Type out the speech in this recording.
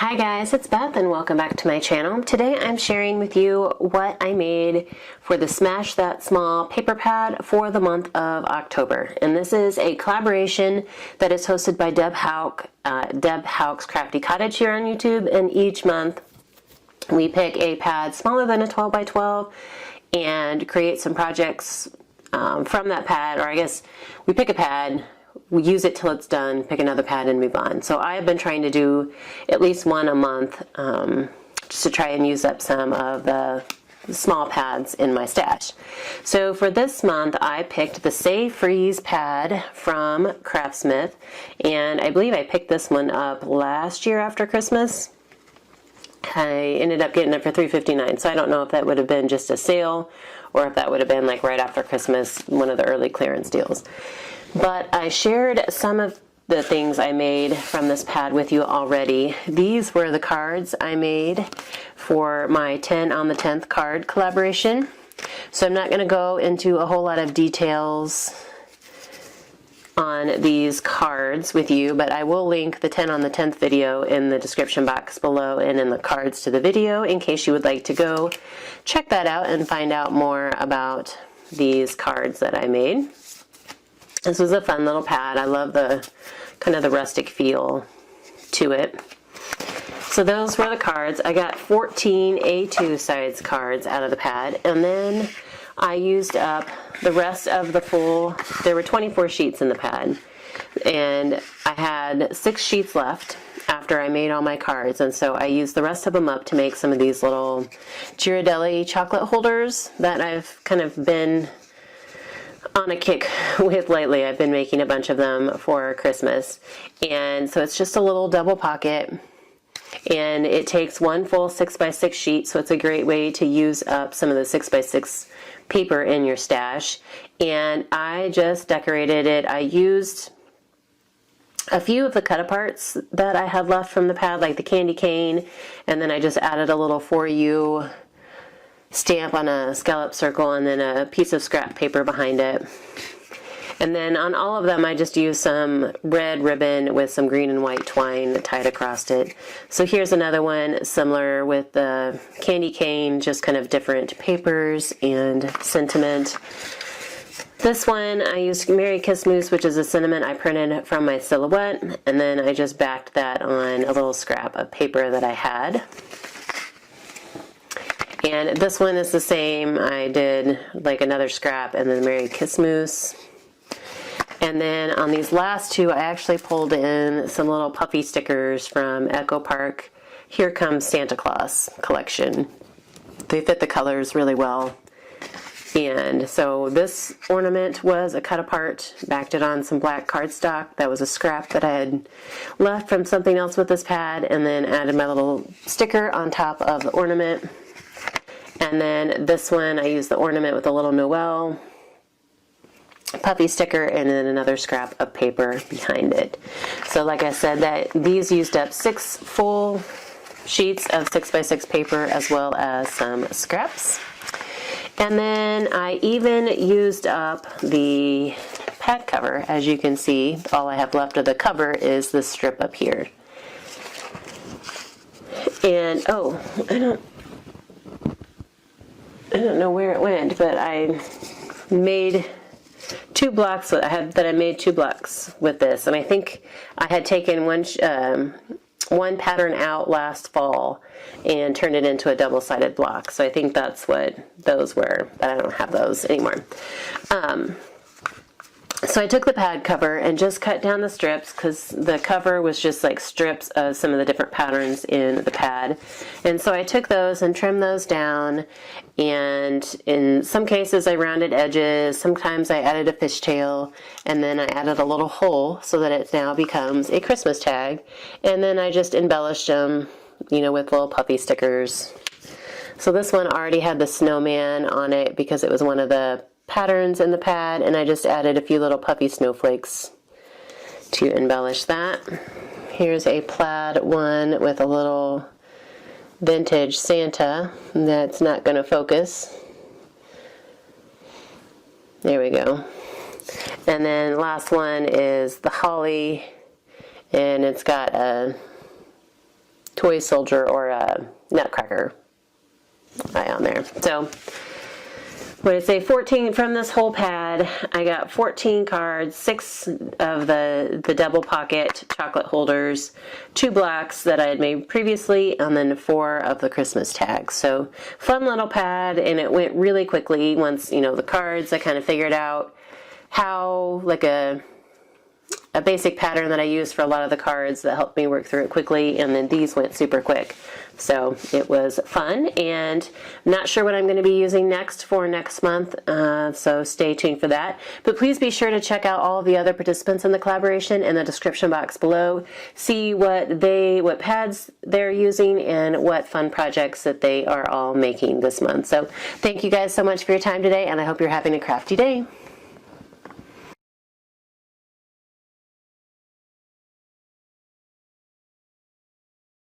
Hi guys, it's Beth and welcome back to my channel. Today I'm sharing with you what I made for the Smash That Small paper pad for the month of October. And this is a collaboration that is hosted by Deb Hauk's Crafty Cottage here on YouTube. And each month we pick a pad smaller than a 12 by 12 and create some projects from that pad, or I guess we pick a pad, we use it till it's done, pick another pad and move on. So I have been trying to do at least one a month just to try and use up some of the small pads in my stash. So for this month I picked the Say Freeze pad from Craftsmith, and I believe I picked this one up last year after Christmas. I ended up getting it for $3.59, so I don't know if that would have been just a sale or if that would have been like right after Christmas, one of the early clearance deals. But I shared some of the things I made from this pad with you already. These were the cards I made for my 10 on the 10th card collaboration. So I'm not going to go into a whole lot of details on these cards with you, but I will link the 10 on the 10th video in the description box below and in the cards to the video in case you would like to go check that out and find out more about these cards that I made. This was a fun little pad. I love the kind of the rustic feel to it. So those were the cards. I got 14 A2 size cards out of the pad, and then I used up the rest of the full, there were 24 sheets in the pad, and I had 6 sheets left after I made all my cards, and so I used the rest of them up to make some of these little Ghirardelli chocolate holders that I've kind of been on a kick with lately. I've been making a bunch of them for Christmas, and so it's just a little double pocket, and it takes one full 6x6 sheet, so it's a great way to use up some of the 6x6 paper in your stash. And I just decorated it. I used a few of the cut aparts that I had left from the pad, like the candy cane, and then I just added a little For You stamp on a scallop circle and then a piece of scrap paper behind it. And then on all of them I just used some red ribbon with some green and white twine tied across it. So here's another one similar with the candy cane, just kind of different papers and sentiment. This one I used Merry Christmas, which is a sentiment I printed from my silhouette, and then I just backed that on a little scrap of paper that I had. And this one is the same. I did like another scrap and then Merry Christmas. And then on these last two, I actually pulled in some little puffy stickers from Echo Park Here Comes Santa Claus collection. They fit the colors really well. And so this ornament was a cut apart, backed it on some black cardstock. That was a scrap that I had left from something else with this pad, and then added my little sticker on top of the ornament. And then this one, I used the ornament with a little Noel puffy sticker and then another scrap of paper behind it. So like I said, these used up 6 full sheets of 6x6 paper as well as some scraps. And then I even used up the pad cover. As you can see, all I have left of the cover is this strip up here. And oh, I don't know where it went, but I made 2 blocks. I made 2 blocks with this, and I think I had taken one pattern out last fall and turned it into a double-sided block. So I think that's what those were, but I don't have those anymore. So I took the pad cover and just cut down the strips, because the cover was just like strips of some of the different patterns in the pad. And so I took those and trimmed those down, and in some cases I rounded edges, sometimes I added a fishtail, and then I added a little hole so that it now becomes a Christmas tag. And then I just embellished them, you know, with little puffy stickers. So this one already had the snowman on it because it was one of the patterns in the pad, and I just added a few little puffy snowflakes to embellish that. Here's a plaid one with a little vintage Santa that's not going to focus. There we go. And then last one is the holly, and it's got a toy soldier or a nutcracker eye on there. So what did I say? 14 from this whole pad. I got 14 cards, 6 of the double pocket chocolate holders, 2 blocks that I had made previously, and then 4 of the Christmas tags. So fun little pad, and it went really quickly once, you know, the cards, I kind of figured out how, like a basic pattern that I use for a lot of the cards that helped me work through it quickly, and then these went super quick. So it was fun, and I'm not sure what I'm going to be using next for next month, so stay tuned for that. But please be sure to check out all of the other participants in the collaboration in the description box below. See what pads they're using and what fun projects that they are all making this month. So thank you guys so much for your time today, and I hope you're having a crafty day.